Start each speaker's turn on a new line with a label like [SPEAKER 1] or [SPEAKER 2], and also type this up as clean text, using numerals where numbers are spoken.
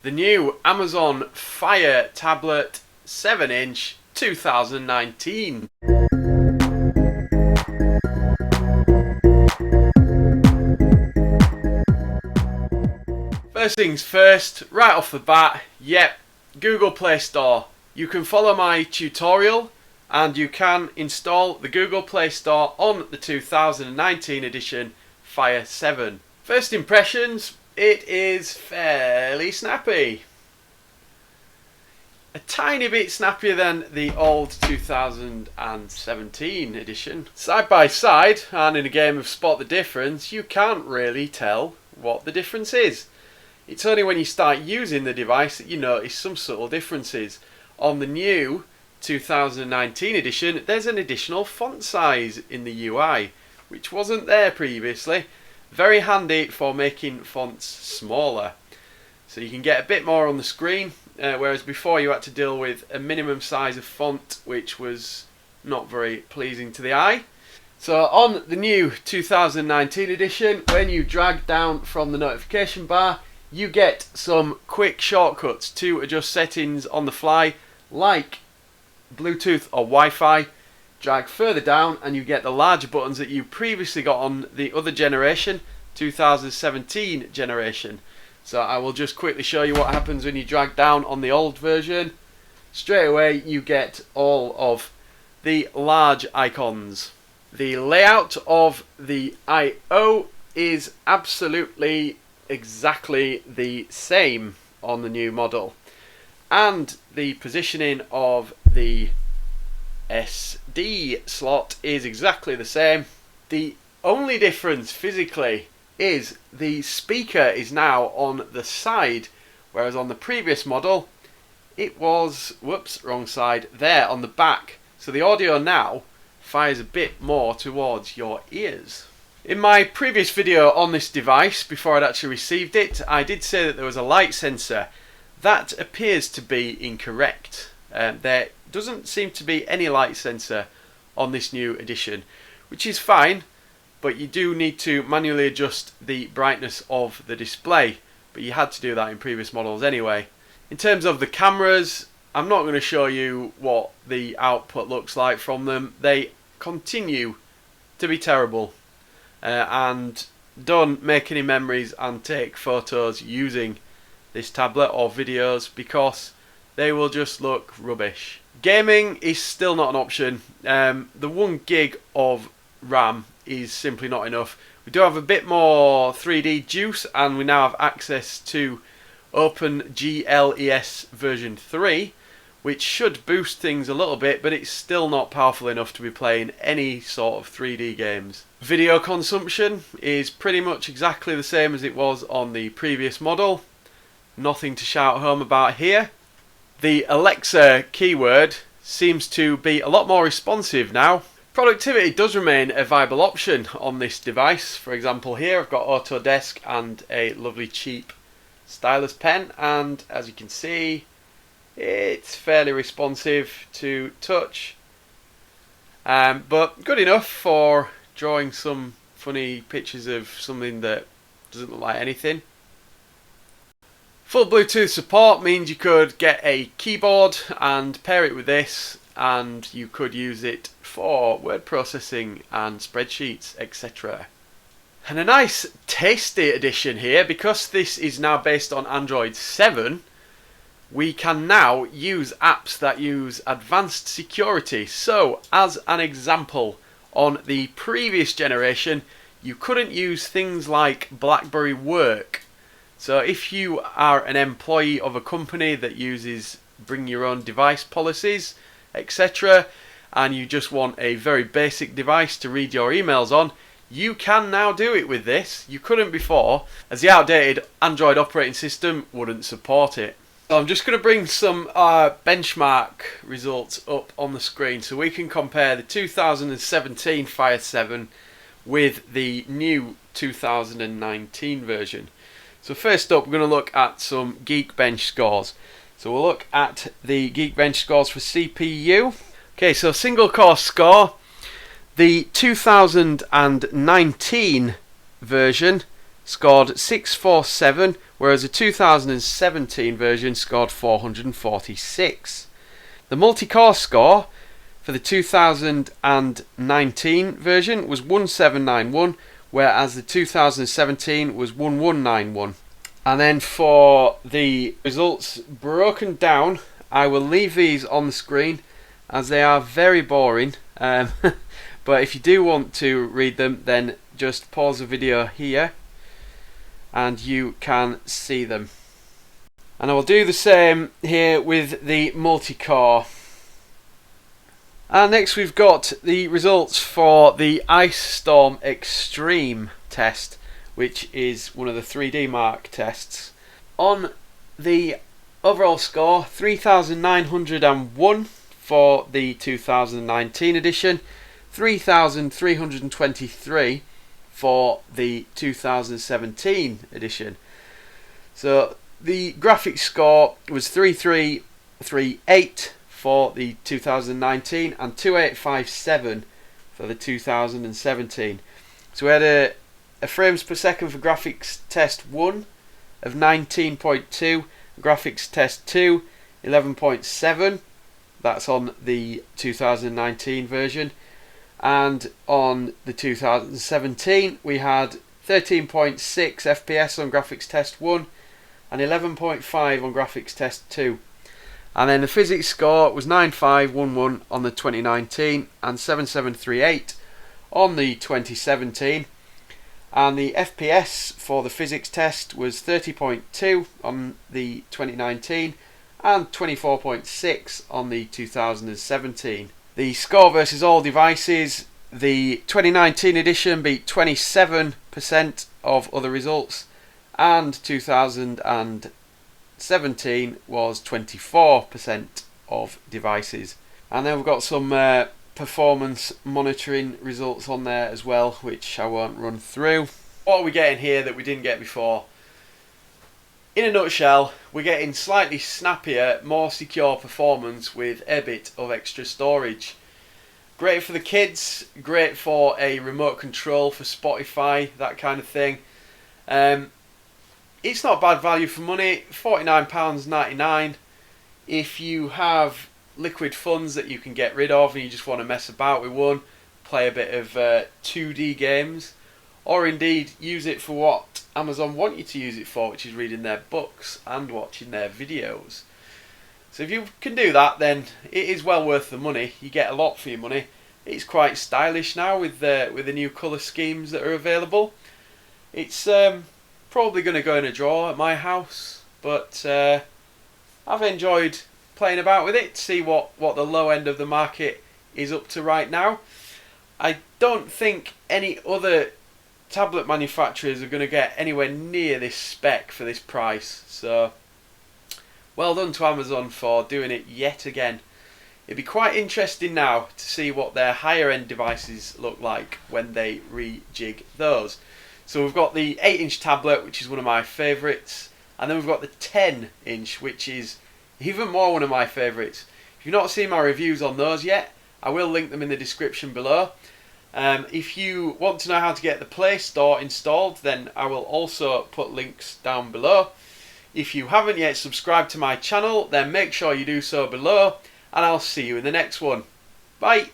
[SPEAKER 1] The new Amazon Fire Tablet 7-inch 2019. First things first, right off the bat, Google Play Store. You can follow my tutorial and you can install the Google Play Store on the 2019 edition Fire 7. First impressions, it is fairly snappy. A tiny bit snappier than the old 2017 edition. Side by side, and in a game of spot the difference, you can't really tell what the difference is. It's only when you start using the device that you notice some subtle differences. On the new 2019 edition, there's an additional font size in the UI, which wasn't there previously. Very handy for making fonts smaller. So you can get a bit more on the screen, whereas before you had to deal with a minimum size of font, which was not very pleasing to the eye. So on the new 2019 edition, when you drag down from the notification bar, you get some quick shortcuts to adjust settings on the fly, like Bluetooth or Wi-Fi. Drag further down and you get the larger buttons that you previously got on the other generation, 2017 generation. So I will just quickly show you what happens when you drag down on the old version. Straight away you get all of the large icons. The layout of the I/O is absolutely exactly the same on the new model, and the positioning of the SD slot is exactly the same. The only difference physically is the speaker is now on the side, whereas on the previous model it was, wrong side, there on the back. So the audio now fires a bit more towards your ears. In my previous video on this device, before I'd actually received it, I did say that there was a light sensor. That appears to be incorrect. There doesn't seem to be any light sensor on this new edition, which is fine, but you do need to manually adjust the brightness of the display, but you had to do that in previous models anyway. In terms of the cameras, I'm not going to show you what the output looks like from them. They continue to be terrible, and don't make any memories and take photos using this tablet or videos, because they will just look rubbish. Gaming is still not an option. The 1 gig of RAM is simply not enough. We do have a bit more 3D juice, and we now have access to OpenGLES version 3, which should boost things a little bit, but it's still not powerful enough to be playing any sort of 3D games. Video consumption is pretty much exactly the same as it was on the previous model. Nothing to shout home about here. The Alexa keyword seems to be a lot more responsive now. Productivity does remain a viable option on this device. For example, here I've got Autodesk and a lovely cheap stylus pen, and as you can see, it's fairly responsive to touch, but good enough for drawing some funny pictures of something that doesn't look like anything. Full Bluetooth support means you could get a keyboard and pair it with this, and you could use it for word processing and spreadsheets, etc. And a nice tasty addition here, because this is now based on Android 7, we can now use apps that use advanced security. So, as an example, on the previous generation, you couldn't use things like BlackBerry Work. So if you are an employee of a company that uses bring your own device policies, etc., and you just want a very basic device to read your emails on, you can now do it with this. You couldn't before, as the outdated Android operating system wouldn't support it. So I'm just going to bring some benchmark results up on the screen so we can compare the 2017 Fire 7 with the new 2019 version. So first up, we're going to look at some Geekbench scores. So we'll look at the Geekbench scores for CPU. Okay, so single core score, the 2019 version scored 647, whereas the 2017 version scored 446. The multi-core score for the 2019 version was 1791, whereas the 2017 was 1191. And then for the results broken down, I will leave these on the screen as they are very boring. But if you do want to read them, then just pause the video here and you can see them. And I will do the same here with the multi-core. And next we've got the results for the Ice Storm Extreme test, which is one of the 3D Mark tests. On the overall score, 3,901 for the 2019 edition, 3,323 for the 2017 edition. So the graphics score was 3,338 for the 2019 and 2,857 for the 2017. So we had a frames per second for graphics test 1 of 19.2, graphics test 2 11.7. That's on the 2019 version. And on the 2017 we had 13.6 FPS on graphics test 1 and 11.5 on graphics test 2. And then the physics score was 9511 on the 2019 and 7738 on the 2017. And the FPS for the physics test was 30.2 on the 2019 and 24.6 on the 2017. The score versus all devices, the 2019 edition beat 27% of other results, and 2017 was 24% of devices. And then we've got some performance monitoring results on there as well, which I won't run through. What are we getting here that we didn't get before? In a nutshell, we're getting slightly snappier, more secure performance with a bit of extra storage. Great for the kids, great for a remote control for Spotify, that kind of thing. It's not bad value for money, £49.99. If you have liquid funds that you can get rid of and you just want to mess about with one, play a bit of 2D games, or indeed use it for what Amazon want you to use it for, which is reading their books and watching their videos. So if you can do that, then it is well worth the money. You get a lot for your money. It's quite stylish now with the new colour schemes that are available. It's probably going to go in a drawer at my house, but I've enjoyed playing about with it to see what the low end of the market is up to right now. I don't think any other tablet manufacturers are going to get anywhere near this spec for this price, so well done to Amazon for doing it yet again. It'd be quite interesting now to see what their higher end devices look like when they rejig those. So we've got the 8-inch tablet, which is one of my favourites, and then we've got the 10-inch, which is even more one of my favourites. If you've not seen my reviews on those yet, I will link them in the description below. If you want to know how to get the Play Store installed, then I will also put links down below. If you haven't yet subscribed to my channel, then make sure you do so below, and I'll see you in the next one. Bye!